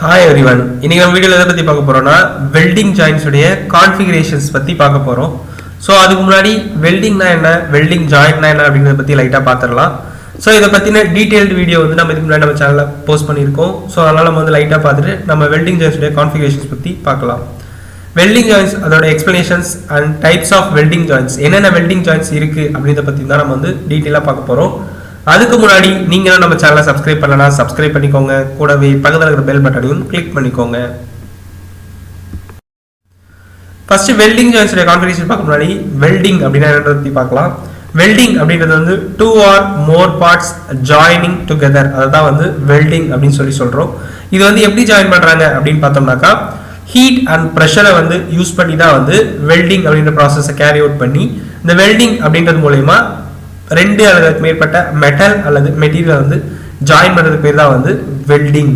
Hi everyone. இன்னைக்கு நம்ம வீடியோல எதை பத்தி பார்க்க போறோம்னா வெல்டிங் ஜாயின்ட்ஸ் உடைய கான்ஃபிகரேஷன்ஸ் பத்தி பார்க்க போறோம். சோ அதுக்கு முன்னாடி வெல்டிங்னா என்ன, வெல்டிங் ஜாயின்ட்னா என்ன அப்படிங்கறத பத்தி லைட்டா பாத்துறலாம். சோ இத பத்தின டீடைல்ட் வீடியோ வந்து நம்ம இதுக்கு முன்னாடி நம்ம சேனல்ல போஸ்ட் பண்ணிருக்கோம். சோ அதனால நம்ம வந்து லைட்டா பார்த்துட்டு நம்ம வெல்டிங் ஜாயின்ட்ஸ் உடைய கான்ஃபிகரேஷன்ஸ் பத்தி பார்க்கலாம். வெல்டிங் ஜாயின்ட்ஸ் அதோட explanations and types of welding joints, என்னென்ன வெல்டிங் ஜாயின்ட்ஸ் இருக்கு அப்படிங்கறத பத்தி தான் நம்ம வந்து டீடைலா பார்க்க போறோம். அதுக்கு முன்னாடி நீங்க நம்ம சேனலை சப்ஸ்கிரைப் பண்ணலனா சப்ஸ்கிரைப் பண்ணிக்கோங்க, கூடவே பக்கத்துல இருக்கிற பெல் பட்டனையும் கிளிக் பண்ணிக்கோங்க. ஃபர்ஸ்ட் வெல்டிங் ஜாயின்ட்ஸ் கான்ஃபிகரேஷன் பார்க்க முன்னாடி வெல்டிங் அப்படினா என்னன்றத பத்தி பார்க்கலாம். வெல்டிங் அப்படின்றது வந்து two or more parts joining together, அதான் வந்து வெல்டிங் அப்படினு சொல்றோம். இது வந்து எப்படி ஜாயின் பண்றாங்க அப்படினு பார்த்தோம்னாக்கா ஹீட் அண்ட் பிரஷரை வந்து யூஸ் பண்ணி தான் வந்து வெல்டிங் அப்படிங்கற process கேரி அவுட் பண்ணி இந்த வெல்டிங் அப்படின்றது மூலமா ரெண்டு அல்லது மேற்பட்ட மெட்டல் அல்லது மெட்டீரியல் வந்து ஜாயின் பண்றது பேர் தான் வந்து வெல்டிங்.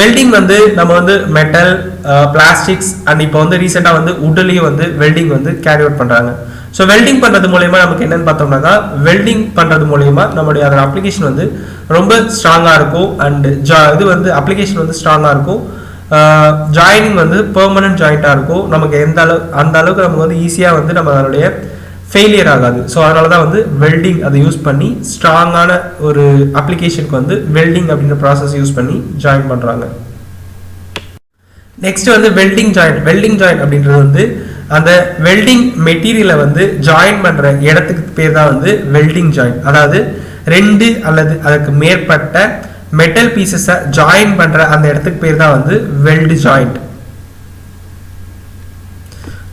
வெல்டிங் வந்து நம்ம வந்து மெட்டல், பிளாஸ்டிக்ஸ் அண்ட் இப்போ வந்து ரீசெண்டா வந்து வுட்லயும் வந்து வெல்டிங் வந்து கேரி அவுட் பண்றாங்க. ஸோ வெல்டிங் பண்றது மூலமா நமக்கு என்னன்னு பார்த்தோம்னாக்கா வெல்டிங் பண்றது மூலமா நம்மளுடைய அதோட அப்ளிகேஷன் வந்து ரொம்ப ஸ்ட்ராங்கா இருக்கும் அண்ட் இது வந்து அப்ளிகேஷன் வந்து ஸ்ட்ராங்கா இருக்கும். ஜாயினிங் வந்து பெர்மனன்ட் ஜாயிண்டா இருக்கும். நமக்கு அந்த அளவுக்கு நமக்கு வந்து ஈஸியா வந்து நம்ம அதனுடைய ஃபெயிலியர் ஆகாது. ஸோ அதனால தான் வந்து வெல்டிங் அதை யூஸ் பண்ணி ஸ்ட்ராங்கான ஒரு அப்ளிகேஷனுக்கு வந்து வெல்டிங் அப்படின்ற ப்ராசஸ் யூஸ் பண்ணி ஜாயின் பண்ணுறாங்க. நெக்ஸ்ட் வந்து வெல்டிங் ஜாயிண்ட். வெல்டிங் ஜாயிண்ட் அப்படின்றது வந்து அந்த வெல்டிங் மெட்டீரியலை வந்து ஜாயின் பண்ணுற இடத்துக்கு பேர் தான் வந்து வெல்டிங் ஜாயிண்ட். அதாவது ரெண்டு அல்லது அதுக்கு மேற்பட்ட மெட்டல் பீசஸை ஜாயின் பண்ணுற அந்த இடத்துக்கு பேர் தான் வந்து வெல்டு ஜாயிண்ட்.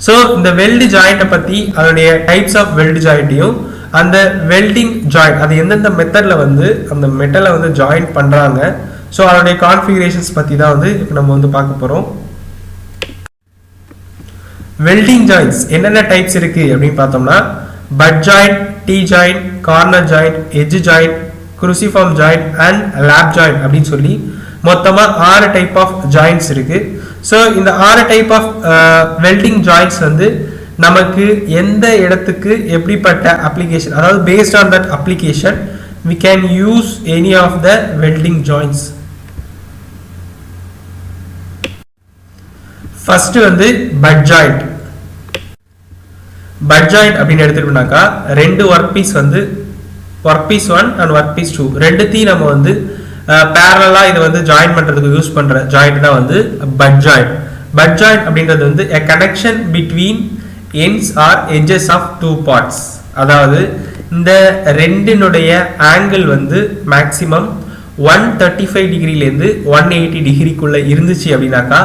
ஸோ இந்த வெல்டு ஜாயிண்ட்டை பற்றி அதனுடைய டைப்ஸ் ஆஃப் வெல்டு ஜாயிண்ட்டையும் அந்த வெல்டிங் ஜாயிண்ட் அது எந்தெந்த மெத்தடில் வந்து அந்த மெட்டலை வந்து ஜாயின் பண்ணுறாங்க, ஸோ அதனுடைய கான்ஃபிகரேஷன்ஸ் பற்றி தான் வந்து நம்ம வந்து பார்க்க போகிறோம். வெல்டிங் ஜாயிண்ட்ஸ் என்னென்ன டைப்ஸ் இருக்கு அப்படின்னு பார்த்தோம்னா butt joint, T joint, corner joint, edge joint, cruciform joint and lap joint அப்படின்னு சொல்லி மொத்தமாக 6 டைப் ஆஃப் ஜாயிண்ட்ஸ் இருக்கு. ஸோ இந்த 6 டைப் ஆஃப் வெல்டிங் ஜாயிண்ட்ஸ் வந்து நமக்கு எந்த இடத்துக்கு எப்படிப்பட்ட அப்ளிகேஷன், அதாவது based on that application we can use any of the welding joints. First வந்து பட் ஜாயிண்ட். பட் ஜாயிண்ட் அப்படின்னு எடுத்துக்கிட்டோம்னாக்கா ரெண்டு ஒர்க் பீஸ் வந்து work piece 1 and work piece 2 ரெண்டுத்தையும் நம்ம வந்து பேரலா இதை வந்து ஜாயின் பண்றதுக்கு யூஸ் பண்ற ஜாயிண்ட் தான் வந்து பட் ஜாயிண்ட். பட் ஜாயிண்ட் அப்படின்றது வந்து a connection between ends or edges of two parts. அதாவது இந்த ரெண்டினுடைய ஆங்கிள் வந்து மேக்ஸிமம் 135 டிகிரிலேருந்து 180 டிகிரிக்குள்ள இருந்துச்சு அப்படின்னாக்கா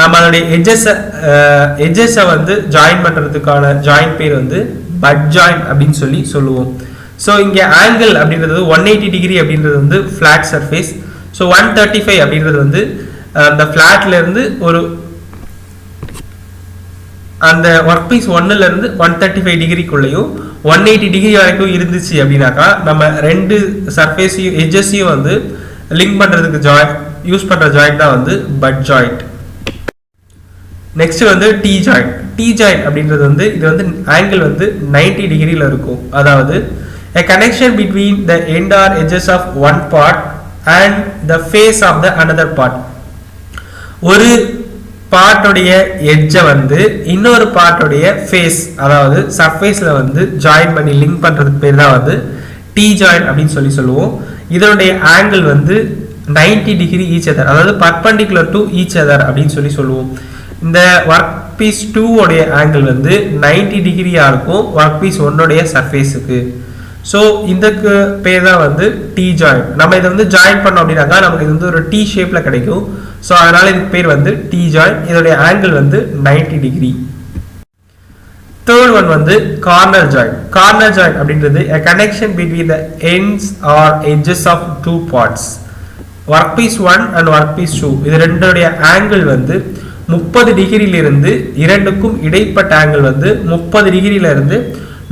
நம்ம அதோடைய எட்ஜஸை வந்து ஜாயின் பண்றதுக்கான ஜாயிண்ட் பேர் வந்து பட் ஜாயிண்ட் அப்படின்னு சொல்லி சொல்லுவோம். ஸோ இங்கே ஆங்கிள் அப்படின்றது 180 டிகிரி அப்படின்றது வந்து ஃபிளாட் சர்ஃபேஸ். ஸோ 135 அப்படின்றது வந்து அந்த ஃபிளாட்ல இருந்து ஒரு அந்த ஒர்க் பீஸ் 1ல இருந்து 135 டிகிரிக்குள்ளேயும் 180 டிகிரி வரைக்கும் இருந்துச்சு அப்படின்னாக்கா நம்ம ரெண்டு சர்ஃபேஸையும் எட்ஜஸையும் வந்து லிங்க் பண்றதுக்கு யூஸ் பண்ற ஜாயிண்ட் தான் வந்து பட் ஜாயிண்ட். நெக்ஸ்ட் வந்து டி ஜாயிண்ட். டி ஜாயிண்ட் அப்படின்றது வந்து இது வந்து ஆங்கிள் வந்து 90 டிகிரியில் இருக்கும். அதாவது a connection between the end or edges of one part and the face of the another part. ஒரு பார்ட்டுடைய எட்ஜை வந்து இன்னொரு பார்ட்டுடைய ஃபேஸ் அதாவது சர்ஃபேஸ்ல வந்து ஜாயின் பண்ணி லிங்க் பண்றதுக்கு பேர் தான் வந்து டி ஜாயிண்ட் அப்படின்னு சொல்லி சொல்லுவோம். இதனுடைய ஆங்கிள் வந்து 90 டிகிரி ஈச் அதர், அதாவது பர்பெண்டிகுலர் டு ஈச் அதர் அப்படின்னு சொல்லி சொல்லுவோம். இந்த ஒர்க் பீஸ் 2 உடைய ஆங்கிள் வந்து 90 டிகிரியா இருக்கும் ஒர்க் பீஸ் 1 உடைய சர்ஃபேஸுக்கு. ஸோ இதுக்கு பேர் தான் வந்து டி ஜாயிண்ட். நம்ம இதை வந்து ஜாயின் பண்ணோம் அப்படின்னாக்கா நமக்கு இது வந்து ஒரு டி ஷேப்ல கிடைக்கும். ஸோ அதனால இதுக்கு பேர் வந்து டி ஜாயிண்ட். இதோடைய ஆங்கிள் வந்து 90 டிகிரி. தேர்ட் ஒன் வந்து கார்னர் ஜாயிண்ட். கார்னர் ஜாயிண்ட் அப்படின்றது a connection between the ends or edges of two parts. Work piece 1 and work piece 2 இது ரெண்டுடைய ஆங்கிள் வந்து 30 டிகிரியிலிருந்து இரண்டுக்கும் இடைப்பட்ட ஆங்கிள் வந்து 30 டிகிரியிலிருந்து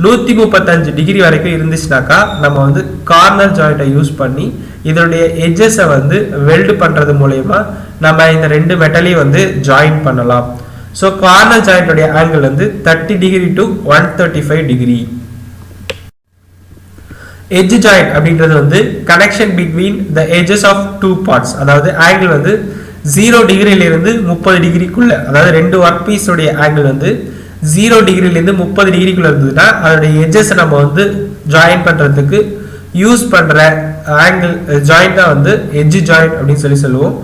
135 டிகிரி வரைக்கும் இருந்துச்சுனாக்கா நம்ம வந்து கார்னர் ஜாயிண்டை யூஸ் பண்ணி இதனுடைய எட்ஜஸை வந்து வெல்டு பண்றது மூலமா நம்ம இந்த ரெண்டு மெட்டலையும் வந்து ஜாயின் பண்ணலாம். ஸோ கார்னர் ஜாயிண்டோடைய ஆங்கிள் வந்து 30 degree to 135 degree. Edge joint அப்படின்றது வந்து connection between the edges of two parts. அதாவது ஆங்கிள் வந்து 0 டிகிரியிலிருந்து 30 டிகிரிக்குள்ள, அதாவது ரெண்டு ஒர்க் பீஸோடைய ஆங்கிள் வந்து 0 டிகிரியிலிருந்து 30 டிகிரிக்குள்ள இருந்ததுன்னா அதோடைய எட்ஜஸ் நம்ம வந்து ஜாயின் பண்றதுக்கு யூஸ் பண்ற ஆங்கிள் ஜாயிண்ட் தான் வந்து எட்ஜ் ஜாயிண்ட் அப்படின்னு சொல்லுவோம்.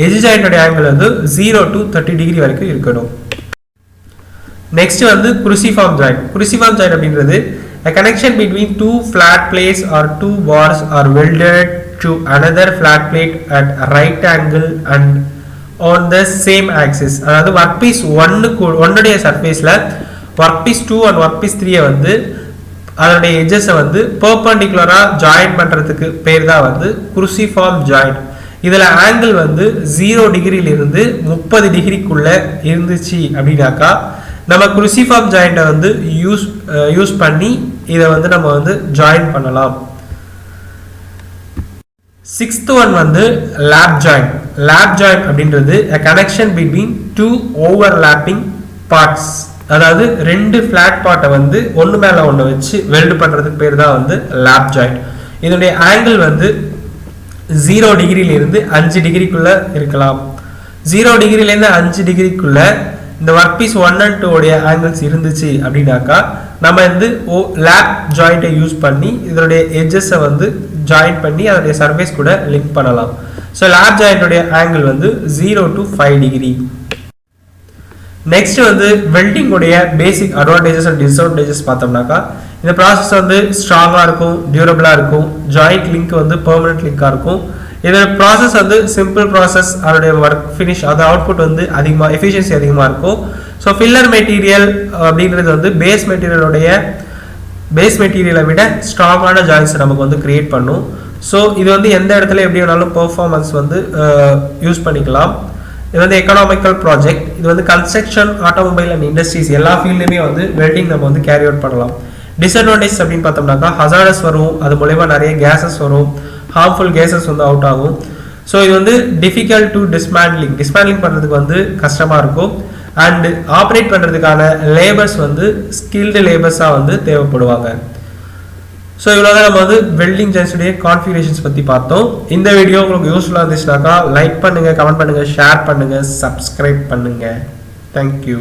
எட்ஜ் ஜாயிண்டோட ஆங்கிள் வந்து 0 to 30 டிகிரி வரைக்கும் இருக்கணும். நெக்ஸ்ட் வந்து cruciform joint. cruciform joint அப்படின்றது a connection between two flat plates or two bars are welded to another flat plate at right angle and on the same axis. அதாவது work piece 1 உடைய சர்ஃபேஸ்ல work piece 2 and work piece 3 வந்து அதோட edges வந்து பெர்பெண்டிகுலரா join பண்றதுக்கு பேர் தான் வந்து cruciform joint. இதுல ஆங்கிள் வந்து 0 டிகிரியில இருந்து 30 டிகிரிக்குள்ள இருந்துச்சு அப்படின்னாக்கா நம்ம cruciform joint வந்து யூஸ் பண்ணி இதை வந்து நம்ம வந்து ஜாயின் பண்ணலாம். 6th one வந்து lap joint. lap joint அப்படின்றது a connection between two overlapping parts. அதாவது ரெண்டு ஃபிளாட் பார்ட்டை வந்து ஒன்று மேலே ஒன்று வச்சு வெல்டு பண்ணுறதுக்கு பேர் தான் வந்து லேப் ஜாயிண்ட். இதனுடைய ஆங்கிள் வந்து 0 டிகிரியிலிருந்து 5 டிகிரிக்குள்ள இருக்கலாம். 0 டிகிரிலேருந்து 5 டிகிரிக்குள்ள இந்த ஒர்க் பீஸ் 1 and 2 உடைய ஆங்கிள்ஸ் இருந்துச்சு அப்படின்னாக்கா நம்ம வந்து லேப் ஜாயிண்ட்டை யூஸ் பண்ணி இதனுடைய எட்ஜஸை வந்து ஜாயின் பண்ணி அதனுடைய சர்ஃபேஸ் கூட லிங்க் பண்ணலாம். ஸோ லேப் ஜாயிண்ட்டுடைய ஆங்கிள் வந்து 0 to 5 டிகிரி. நெக்ஸ்ட் வந்து வெல்டிங் உடைய பேசிக் அட்வான்டேஜஸ் அண்ட் டிஸ்அட்வான்டேஜஸ் பார்த்தோம்னாக்கா இந்த ப்ராசஸ் வந்து ஸ்ட்ராங்காக இருக்கும், டியூரபிளாக இருக்கும், ஜாயிண்ட் லிங்க் வந்து பெர்மனன்ட் லிங்காக இருக்கும். இதோட ப்ராசஸ் வந்து சிம்பிள் ப்ராசஸ், அதோடைய ஒர்க் ஃபினிஷ் அது அவுட்புட் வந்து அதிகமாக எஃபிஷியன்சி அதிகமாக இருக்கும். ஸோ ஃபில்லர் மெட்டீரியல் அப்படின்றது வந்து பேஸ் மெட்டீரியலை விட ஸ்ட்ராங்கான ஜாயின்ஸ் நமக்கு வந்து கிரியேட் பண்ணும். ஸோ இது வந்து எந்த இடத்துல எப்படி வேணாலும் பெர்ஃபார்மன்ஸ் வந்து யூஸ் பண்ணிக்கலாம். இது வந்து எக்கனாமிக்கல் ப்ராஜெக்ட். இது வந்து கன்ஸ்ட்ரக்ஷன், ஆட்டோமொபைல் அண்ட் இண்டஸ்ட்ரீஸ் எல்லா ஃபீல்டுமே வந்து வெல்டிங் நம்ம வந்து கேரி அவுட் பண்ணலாம். டிஸ்அட்வான்டேஜ் அப்படின்னு பார்த்தோம்னாக்கா ஹசார்டஸ் வரும், அது மூலமா நிறைய கேஸஸ் வரும், ஹார்ம்ஃபுல் கேஸஸ் வந்து அவுட் ஆகும். ஸோ இது வந்து டிஃபிகல்ட் டு டிஸ்மேண்ட்லிங் பண்ணுறதுக்கு வந்து கஷ்டமாக இருக்கும். அண்ட் ஆப்ரேட் பண்ணுறதுக்கான லேபர்ஸ் வந்து ஸ்கில்டு லேபர்ஸாக வந்து தேவைப்படுவாங்க. ஸோ இவ்வளோதான் நம்ம வந்து வெல்டிங் ஜாயின்ட்ஸுடைய கான்ஃபிகரேஷன்ஸ் பற்றி பார்த்தோம். இந்த வீடியோ உங்களுக்கு யூஸ்ஃபுல்லாக இருந்துச்சுனாக்கா லைக் பண்ணுங்கள், கமெண்ட் பண்ணுங்கள், ஷேர் பண்ணுங்கள், சப்ஸ்கிரைப் பண்ணுங்கள். தேங்க்யூ.